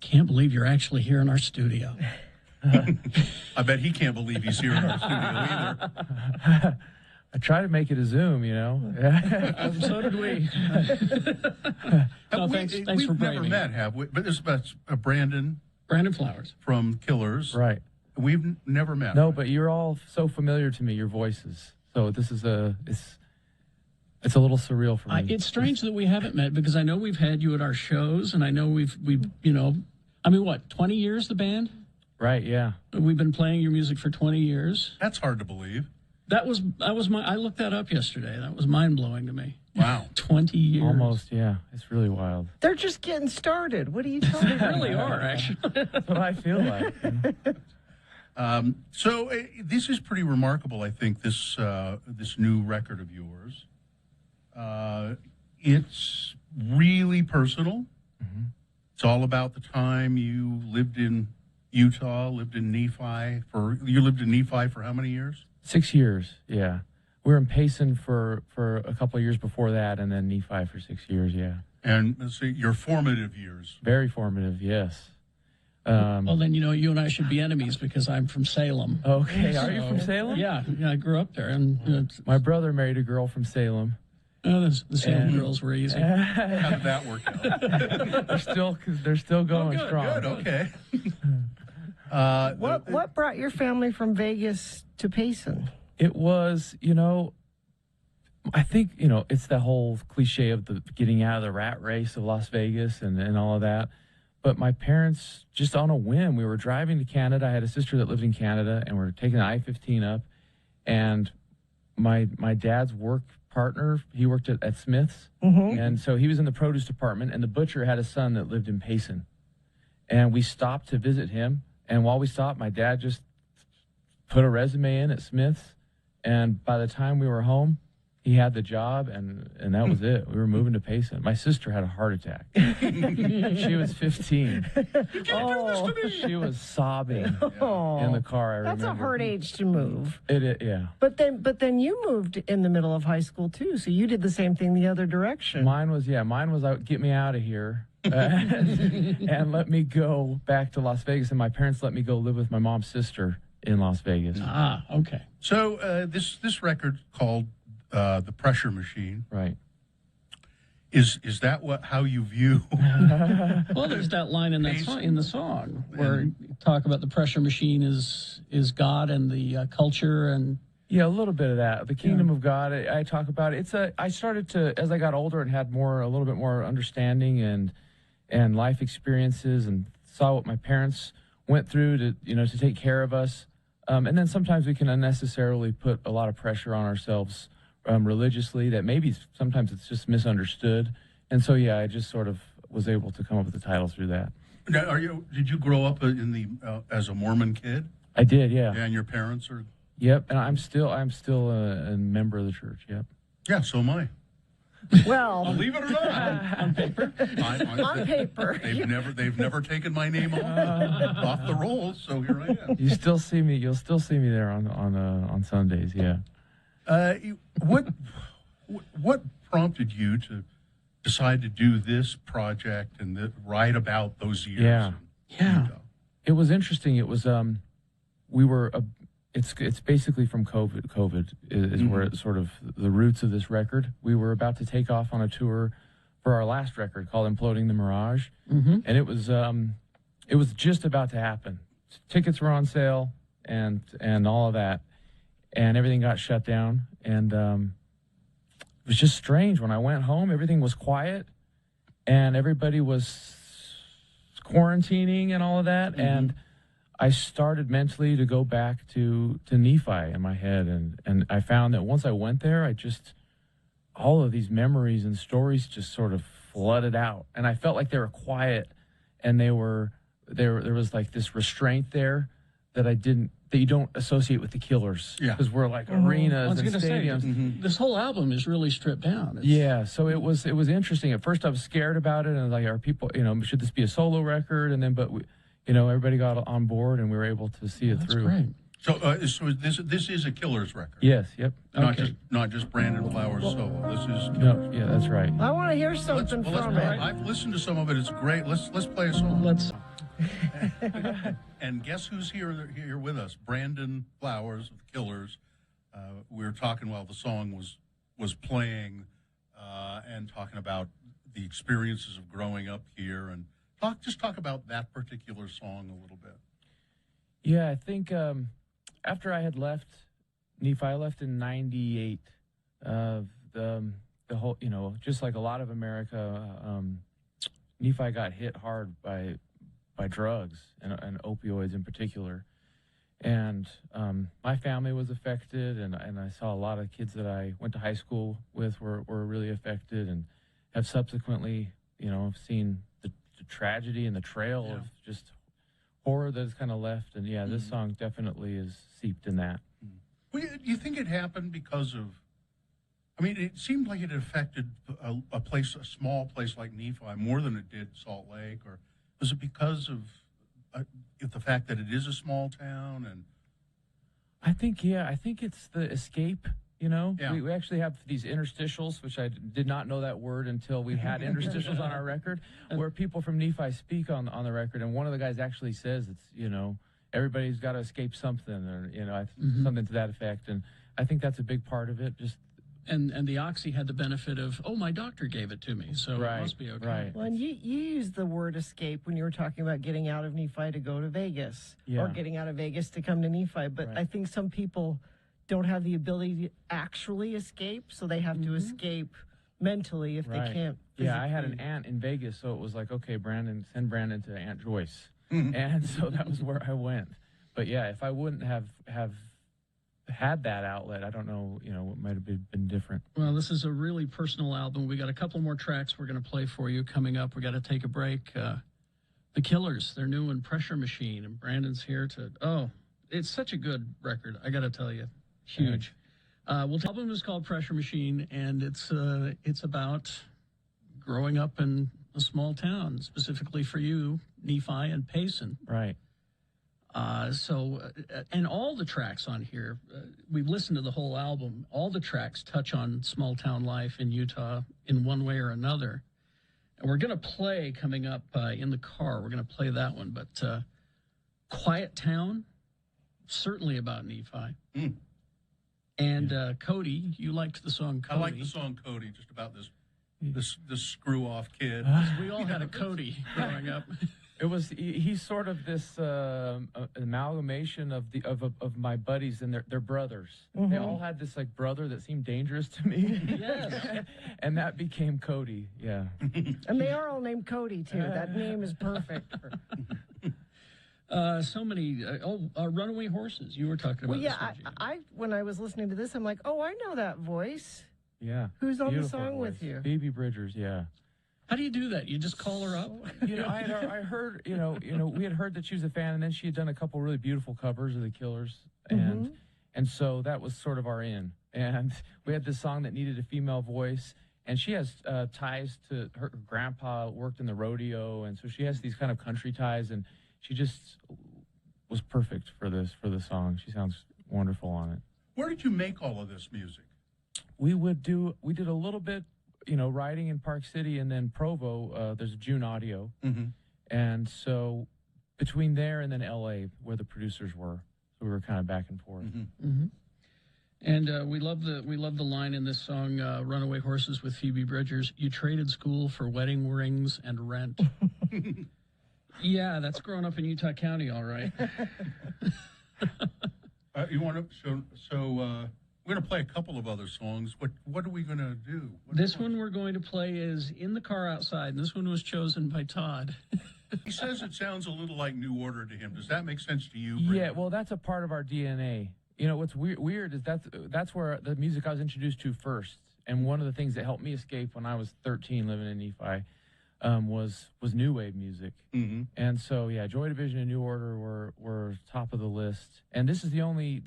can't believe you're actually here in our studio. I bet he can't believe he's here in our studio either. I try to make it a Zoom, So did we. No, thanks for We've bringing never me. met, have we? But this is Brandon Flowers. from Killers. Right. We've never met. No, but you're all so familiar to me, your voices. So this is it's a little surreal for me. It's strange that we haven't met because I know we've had you at our shows, and I know we've 20 years, the band? Right, yeah. We've been playing your music for 20 years. That's hard to believe. I looked that up yesterday. That was mind-blowing to me. Wow. 20 years. Almost, yeah. It's really wild. They're just getting started. What are you talking about? They really are, actually. That's what I feel like. So this is pretty remarkable, I think, this new record of yours. It's really personal. Mm-hmm. It's all about the time you lived in Utah, lived in Nephi. You lived in Nephi for how many years? 6 years, yeah. We were in Payson for a couple of years before that, and then Nephi for 6 years, yeah. And let's see, your formative years. Very formative, yes. Well, then, you and I should be enemies because I'm from Salem. Okay, are you from Salem? Yeah, I grew up there. And My brother married a girl from Salem. the Salem girls were easy. How did that work out? They're still going good, strong. Good, okay. What brought your family from Vegas to Payson? It was, I think, it's the whole cliche of the getting out of the rat race of Las Vegas and all of that. But my parents, just on a whim, we were driving to Canada. I had a sister that lived in Canada, and we were taking the I-15 up. And my dad's work partner, he worked at Smith's. Mm-hmm. And so he was in the produce department, and the butcher had a son that lived in Payson. And we stopped to visit him. And while we stopped, my dad just put a resume in at Smith's. And by the time we were home, he had the job, and that was it. We were moving to Payson. My sister had a heart attack. She was 15. Oh, She was sobbing in the car, I remember. that's a hard age to move. Yeah. But then you moved in the middle of high school too, so you did the same thing the other direction. Mine was get me out of here and let me go back to Las Vegas. And my parents let me go live with my mom's sister in Las Vegas. Ah, okay. So this record called The Pressure Machine. Right. Is that how you view? Well, there's that line in the song where you talk about the pressure machine is God and the culture and Yeah, a little bit of that. The kingdom of God, I talk about it. I started to, as I got older and had a little bit more understanding and life experiences, and saw what my parents went through to take care of us. And then sometimes we can unnecessarily put a lot of pressure on ourselves religiously that maybe sometimes it's just misunderstood. And so, yeah, I just sort of was able to come up with the title through that. Now, did you grow up as a Mormon kid? I did, yeah. And your parents are? Yep, and I'm still a member of the church. Yep. Yeah, so am I. Well, Believe it or not, on paper. on paper. They've never taken my name off the rolls, so here I am. You'll still see me there on Sundays. Yeah. What prompted you to decide to do this project and write about those years? Yeah. It was interesting. It was it's basically from COVID. COVID is where it's sort of the roots of this record. We were about to take off on a tour for our last record called Imploding the Mirage, and it was just about to happen. Tickets were on sale and all of that, and everything got shut down. And it was just strange. When I went home, everything was quiet, and everybody was quarantining and all of that, and I started mentally to go back to Nephi in my head, and I found that once I went there, all of these memories and stories just sort of flooded out, and I felt like they were quiet, and there was like this restraint there that you don't associate with the Killers, because we're like arenas and stadiums. This whole album is really stripped down. Yeah, so it was interesting. At first, I was scared about it, and I was like, "Are people? Should this be a solo record?" And then, everybody got on board, and we were able to see it through. Great. So this is a Killers record. Yes. Yep. Not just Brandon Flowers solo. This is Killers. No. Yeah, that's right. I want to hear something from it. I've listened to some of it. It's great. Let's play a song. And guess who's here with us? Brandon Flowers of the Killers. We were talking while the song was playing, and talking about the experiences of growing up here, and talk about that particular song a little bit. Yeah, I think after I had left Nephi, I left in '98. The whole, just like a lot of America, Nephi got hit hard by drugs and opioids in particular. And my family was affected, and I saw a lot of kids that I went to high school with were really affected, and have subsequently, seen the tragedy and the trail of just horror that has kind of left. And this song definitely is seeped in that. Well, do you think it happened because of? I mean, it seemed like it affected a small place like Nephi more than it did Salt Lake, or was it because of the fact that it is a small town? And I think it's the escape. Yeah. We actually have these interstitials, which I did not know that word until we had interstitials on our record, where people from Nephi speak on the record, and one of the guys actually says it's everybody's got to escape something, or something to that effect, and I think that's a big part of it. Just and the oxy had the benefit of, my doctor gave it to me, so it must be okay. Right. Well, and you used the word escape when you were talking about getting out of Nephi to go to Vegas, or getting out of Vegas to come to Nephi. But I think some people don't have the ability to actually escape, so they have to escape mentally if they can't physically. Yeah, I had an aunt in Vegas, so it was like, okay, send Brandon to Aunt Joyce. And so that was where I went. But yeah, if I wouldn't have had that outlet, I don't know, it might have been different. Well, this is a really personal album. We got a couple more tracks we're going to play for you coming up. We got to take a break. The Killers, their new one, Pressure Machine, and Brandon's here to. It's such a good record, I got to tell you, huge. The album is called Pressure Machine, and it's about growing up in a small town, specifically for you, Nephi and Payson. Right. And all the tracks on here, we've listened to the whole album. All the tracks touch on small town life in Utah in one way or another. And we're going to play coming up in the car. We're going to play that one. But Quiet Town, certainly about Nephi. And Cody, you liked the song Cody. I like the song Cody, just about this screw off kid. We all had a Cody growing up. It was he's sort of this amalgamation of my buddies and their brothers. They all had this like brother that seemed dangerous to me. Yes. And that became Cody. Yeah. And they are all named Cody too. That name is perfect. So many Runaway Horses. You were talking about. Well, yeah. I when I was listening to this, I'm like, I know that voice. Yeah. Who's on the Beautiful song voice. with you? Phoebe Bridgers. Yeah. How do you do that? You just call her up? I heard, we had heard that she was a fan, and then she had done a couple really beautiful covers of the Killers, and so that was sort of our in. And we had this song that needed a female voice, and she has ties to her grandpa worked in the rodeo, and so she has these kind of country ties, and she just was perfect for this song. She sounds wonderful on it. Where did you make all of this music? We did a little bit, writing in Park City, and then Provo, there's a June Audio. And so between there and then LA, where the producers were, so we were kind of back and forth. And we love the line in this song, Runaway Horses with Phoebe Bridgers. You traded school for wedding rings and rent. Yeah, that's growing up in Utah County, all right. You want to we're going to play a couple of other songs. What are we going to do? This one we're going to play is In the Car Outside, and this one was chosen by Todd. He says it sounds a little like New Order to him. Does that make sense to you, Yeah, Brandon? well, that's a part of our DNA. What's weird is that's where the music I was introduced to first. And one of the things that helped me escape when I was 13 living in Nephi was new wave music. And so, Joy Division and New Order were top of the list. And this is the only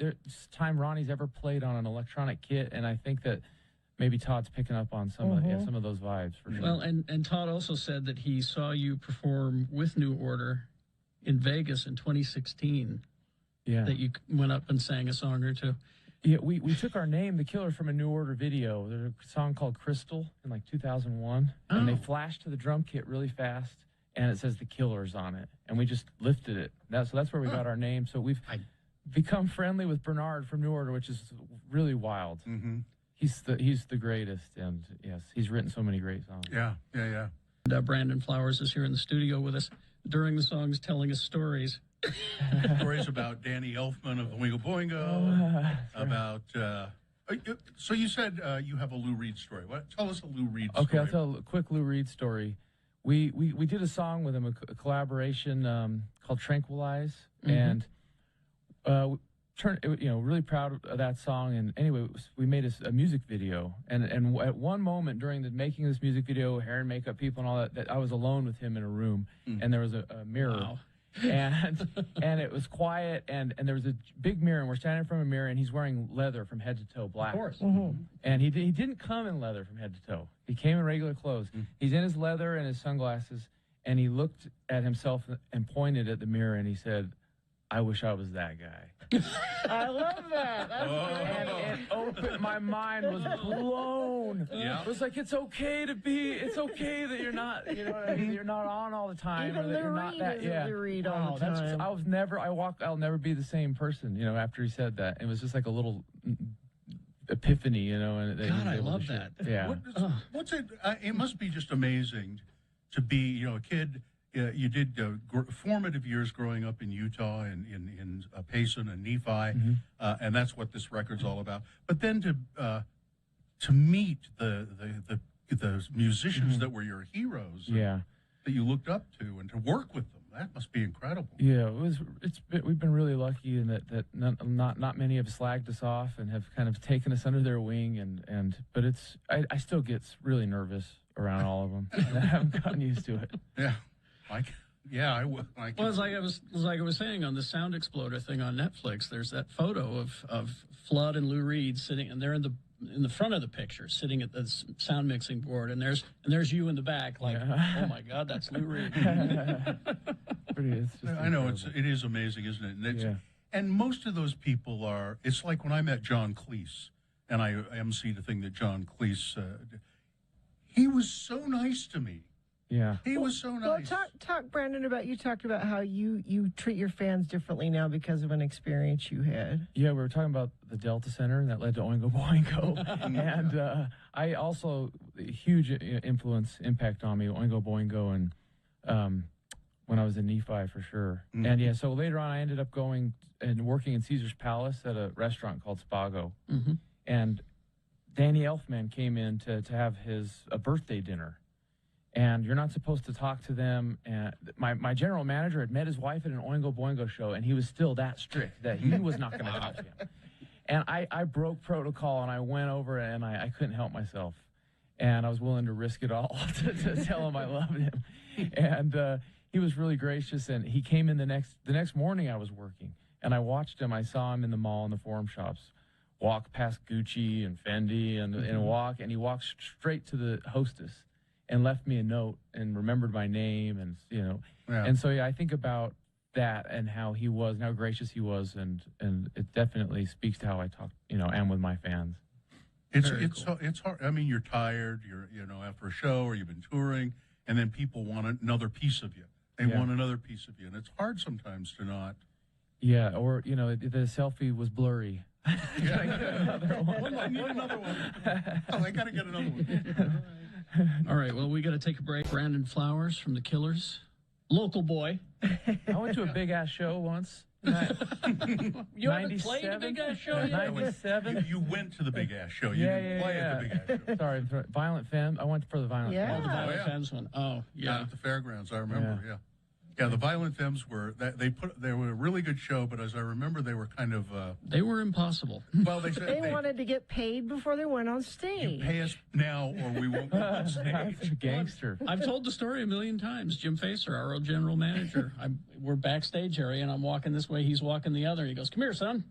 time Ronnie's ever played on an electronic kit, and I think that maybe Todd's picking up on some of those vibes for sure. Well, and Todd also said that he saw you perform with New Order in Vegas in 2016. Yeah. That you went up and sang a song or two. Yeah, we took our name, The Killers, from a New Order video. There's a song called Crystal in like 2001, and they flashed to the drum kit really fast. and it says The Killers on it, and we just lifted it. So that's where we got our name. So we've become friendly with Bernard from New Order, which is really wild. Mm-hmm. He's the greatest, and yes, he's written so many great songs. Yeah. And, Brandon Flowers is here in the studio with us during the songs, telling us stories. Stories about Danny Elfman of the Oingo Boingo, about... so you said you have a Lou Reed story. Tell us a Lou Reed story. Okay, I'll tell a quick Lou Reed story. We did a song with him, a collaboration called Tranquilize, and really proud of that song. And anyway, we made a music video, and at one moment during the making of this music video, hair and makeup people and all that I was alone with him in a room, and there was a mirror. Wow. and it was quiet, and there was a big mirror, and we're standing in front of a mirror, and he's wearing leather from head to toe, black. Of course. And he didn't come in leather from head to toe. He came in regular clothes. He's in his leather and his sunglasses, and he looked at himself and pointed at the mirror, and he said, "I wish I was that guy." I love that. That's And it opened, my mind was blown. Yeah. It was like, it's okay that you're not, you know what I mean? You're not on all the time. Even or that Lou you're not Reed that, isn't Lou Reed all the time. I'll never be the same person, you know, after he said that. It was just like a little epiphany, you know. And God, I love that. Yeah. What's it? It must be just amazing to be, you know, a kid. You did formative years growing up in Utah and in Payson and Nephi, and that's what this record's all about. But then to meet the musicians that were your heroes, that you looked up to, and to work with them, that must be incredible. Yeah, we've been really lucky in that not many have slagged us off and have kind of taken us under their wing, but I still get really nervous around all of them. I haven't gotten used to it. Yeah. I will. Well, as I was saying on the Sound Exploder thing on Netflix, there's that photo of Flood and Lou Reed sitting, and they're in the front of the picture, sitting at the sound mixing board, and there's you in the back, like, oh my God, that's Lou Reed. I know it is amazing, isn't it? And most of those people are. It's like when I met John Cleese, and I emceed a thing that John Cleese did. He was so nice to me. Yeah, he was so nice. Well, talk, Brandon, about you talked about how you treat your fans differently now because of an experience you had. Yeah, we were talking about the Delta Center, and that led to Oingo Boingo, and I also huge impact on me, Oingo Boingo, and when I was in Nephi for sure. And so later on, I ended up going and working in Caesar's Palace at a restaurant called Spago, and Danny Elfman came in to have a birthday dinner. And you're not supposed to talk to them. And my general manager had met his wife at an Oingo Boingo show, and he was still that strict that he was not going to talk to him. And I broke protocol, and I went over, and I couldn't help myself. And I was willing to risk it all to tell him I loved him. And he was really gracious, and he came in the next morning I was working, and I watched him. I saw him in the mall in the Forum Shops, walk past Gucci and Fendi and he walked straight to the hostess and left me a note and remembered my name, and and so I think about that and how he was and how gracious he was, and it definitely speaks to how I talk, am with my fans. It's hard. I mean, you're tired, you're after a show, or you've been touring, and then people want another piece of you. They want another piece of you, and it's hard sometimes to not. Yeah, or the selfie was blurry. I need another one. Oh, I got to get another one. All right, well, we got to take a break. Brandon Flowers from the Killers, local boy. I went to a big ass show once. You haven't played a big ass show yet? 97. You went to the big ass show. You didn't play at the big ass show. Sorry, Violent Femmes. I went for the Violent Femmes. Oh, the Violent Femmes one. Oh, yeah. Down at the fairgrounds, I remember. Yeah, the Violent Femmes they were a really good show, but as I remember, they were kind of they were impossible. Well, they said they wanted to get paid before they went on stage. You pay us now, or we won't go on stage. That's a gangster. I've told the story a million times. Jim Facer, our old general manager, we're backstage area, and I'm walking this way, he's walking the other. He goes, "Come here, son."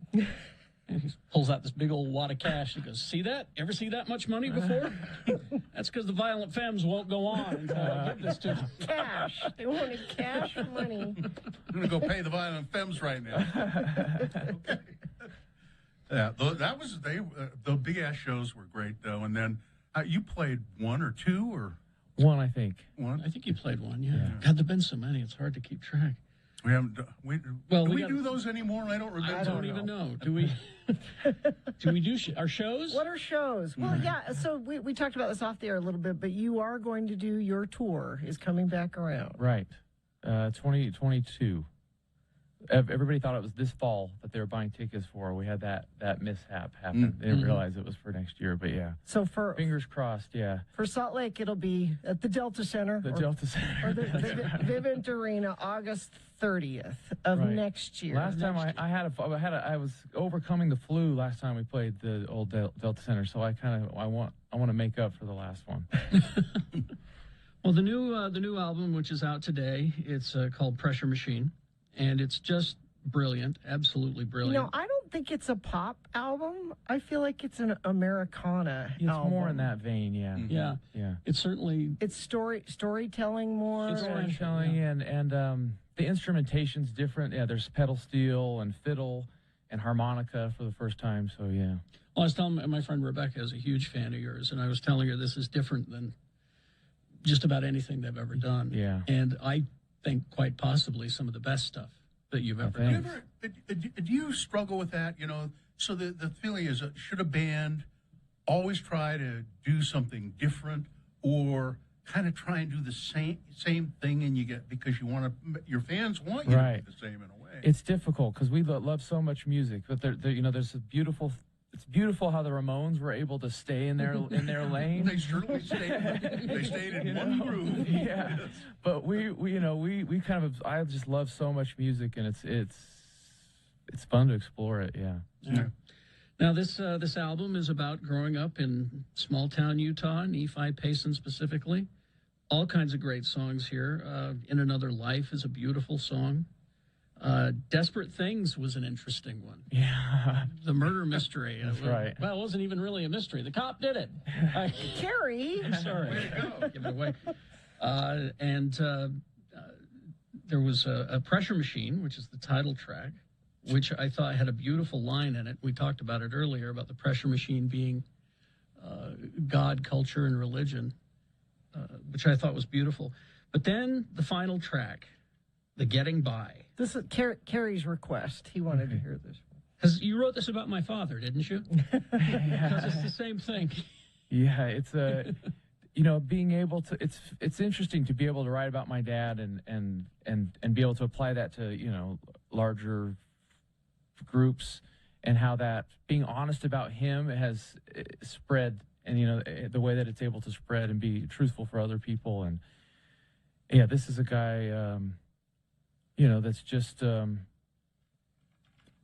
And he pulls out this big old wad of cash. He goes, "See that? Ever see that much money before?" That's because the Violent Femmes won't go on until I give this to them. Cash. They wanted cash money. I'm going to go pay the Violent Femmes right now. Okay. Yeah, the big ass shows were great though. And then you played one or two, or One, I think. One? I think you played one, yeah. God, there've been so many, it's hard to keep track. We haven't. Do we got, do those anymore? I don't remember. I don't even know. Do we? Do we do our shows? What are shows? Well, yeah. So we talked about this off the air a little bit, but you are going to do your tour is coming back around, Right. 2022. Everybody thought it was this fall that they were buying tickets for. We had that mishap happen. They didn't realize it was for next year, but yeah. So for fingers crossed, yeah. For Salt Lake, it'll be at the Delta Center. Delta Center. Or the Vivint Arena, August 30th of next year. Last time I was overcoming the flu last time we played the old Delta Center, so I want to make up for the last one. Well, the new album, which is out today, it's called Pressure Machine. And it's just brilliant, absolutely brilliant. You know, I don't think it's a pop album. I feel like it's an Americana album. It's more in that vein, yeah. Yeah. It's certainly... It's storytelling more. It's storytelling, and the instrumentation's different. Yeah, there's pedal steel and fiddle and harmonica for the first time, so yeah. Well, I was telling my friend Rebecca is a huge fan of yours, and I was telling her this is different than just about anything they've ever done. Yeah. And I think quite possibly some of the best stuff that you've ever done. Do you struggle with that? You know, so the feeling is, should a band always try to do something different, or kind of try and do the same thing, and you get because your fans want you to do the same in a way? It's difficult because we love so much music, but there's a beautiful. It's beautiful how the Ramones were able to stay in their lane. They certainly stayed. They stayed in one groove. Yeah, yes. But we kind of. I just love so much music, and it's fun to explore it. Yeah. Now this album is about growing up in small town Utah, Nephi, Payson specifically. All kinds of great songs here. In Another Life is a beautiful song. Desperate Things was an interesting one. Yeah. The murder mystery. That's right. Well, it wasn't even really a mystery. The cop did it. Carrie. I'm sorry. Way to go. Give it away. There was a Pressure Machine, which is the title track, which I thought had a beautiful line in it. We talked about it earlier, about the pressure machine being God, culture, and religion, which I thought was beautiful. But then the final track, The Getting By. This is Carrie's request. He wanted to hear this. Because you wrote this about my father, didn't you? Because it's the same thing. Yeah, it's being able to. It's interesting to be able to write about my dad and be able to apply that to larger groups, and how that being honest about him has spread, and the way that it's able to spread and be truthful for other people. And yeah, this is a guy. That's just,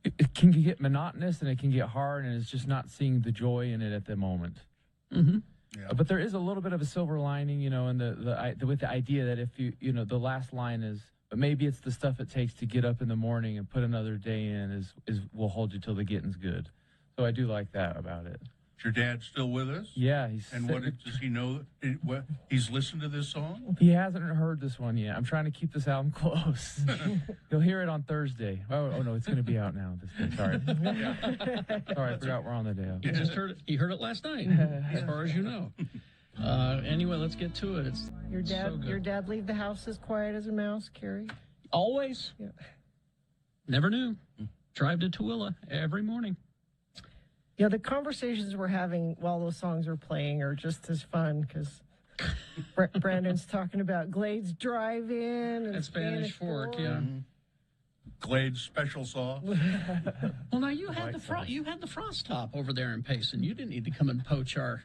it can get monotonous and it can get hard, and it's just not seeing the joy in it at the moment. Mm-hmm. Yeah. But there is a little bit of a silver lining, and with the idea that if the last line is, but maybe it's the stuff it takes to get up in the morning and put another day in is will hold you till the getting's good. So I do like that about it. Is your dad still with us? Yeah, does he know? He's listened to this song? He hasn't heard this one yet. I'm trying to keep this album close. He'll hear it on Thursday. Oh no, it's going to be out now. This day. Sorry. Sorry, I forgot we're on the day. He just heard it. He heard it last night, as far as you know. Anyway, let's get to it. It's your dad. So good. Your dad leave the house as quiet as a mouse, Carrie? Always. Yeah. Never knew. Drive to Tooele every morning. Yeah, the conversations we're having while those songs are playing are just as fun, because Brandon's talking about Glades Drive-In and Spanish Fork, yeah. Mm-hmm. Glades special sauce. Well, now you had the frost top over there in Payson. You didn't need to come and poach our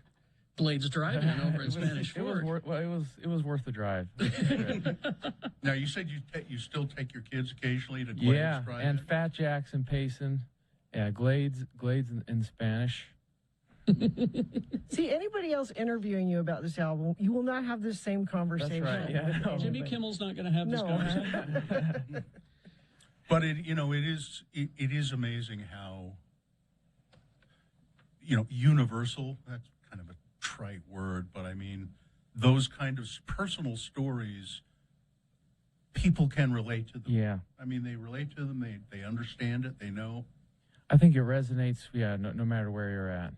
Glades Drive-In over in Spanish Fork. It was worth the drive. Now you said you still take your kids occasionally to Glades Drive-In? And Fat Jacks in Payson. Yeah, Glades in Spanish. See, anybody else interviewing you about this album, you will not have this same conversation. That's right. Yeah, no. Jimmy Kimmel's not going to have this conversation. But it is amazing how universal. That's kind of a trite word, but I mean those kind of personal stories. People can relate to them. Yeah. I mean, they relate to them. They understand it. They know. I think it resonates, no matter where you're at.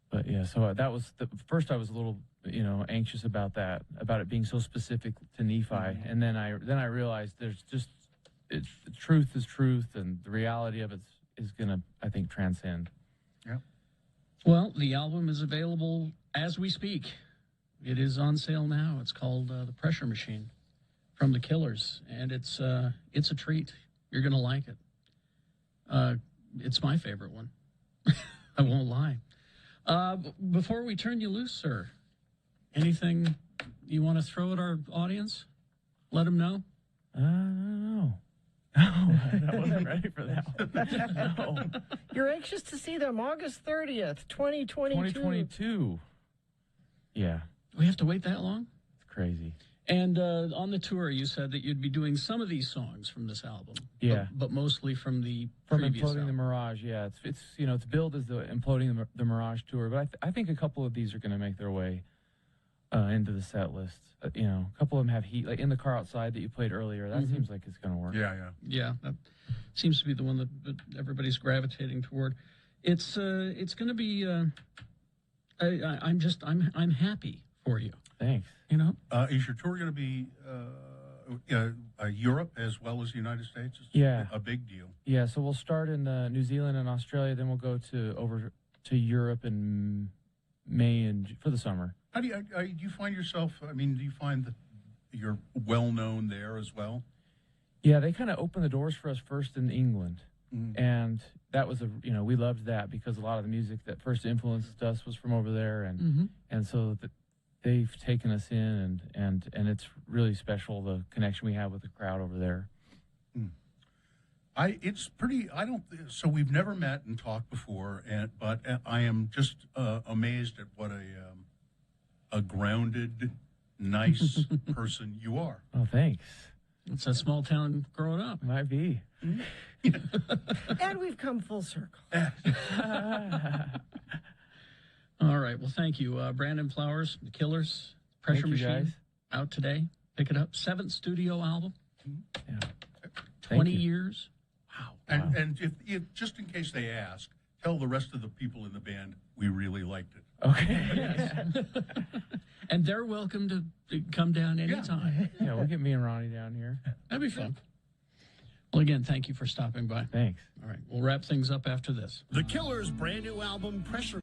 But yeah, so that was first I was a little, anxious about that, about it being so specific to Nephi. And then I realized there's just the truth is truth, and the reality of it is gonna, I think, transcend. Yeah. Well, the album is available as we speak. It is on sale now. It's called The Pressure Machine from the Killers, and it's a treat. You're gonna like it. It's my favorite one. I won't lie. Before we turn you loose, sir, anything you want to throw at our audience? Let them know. No. No, I wasn't ready for that one. No. You're anxious to see them August 30th, 2022. 2022. Yeah. We have to wait that long? It's crazy. And on the tour, you said that you'd be doing some of these songs from this album. Yeah. But mostly from the From previous Imploding album. the Mirage, yeah. It's billed as the Imploding the Mirage tour, but I think a couple of these are going to make their way into the set list. A couple of them have heat, like In the Car Outside that you played earlier. That seems like it's going to work. Yeah. Yeah, that seems to be the one that everybody's gravitating toward. It's going to be. I'm happy for you. Thanks. Is your tour going to be Europe as well as the United States? It's Yeah. a big deal. Yeah, so we'll start in New Zealand and Australia, then we'll go over to Europe in May and for the summer. How do you find yourself? I mean, do you find that you're well known there as well? Yeah, they kind of opened the doors for us first in England, and that was we loved that because a lot of the music that first influenced us was from over there, and so they've taken us in, and it's really special, the connection we have with the crowd over there. So we've never met and talked before, but I am just amazed at what a grounded, nice person you are. Oh, thanks. It's a small town growing up. Might be. And we've come full circle. All right. Well, thank you. Brandon Flowers, The Killers, Pressure Thank you, Machine, guys. out today. Pick it up. 7th studio album. Yeah. 20 you. years. Wow. And if just in case they ask, tell the rest of the people in the band we really liked it. Okay. And they're welcome to come down anytime. Yeah, we'll get me and Ronnie down here. That'd be fun. Well, again, thank you for stopping by. Thanks. All right. We'll wrap things up after this. The Killers' brand new album, Pressure.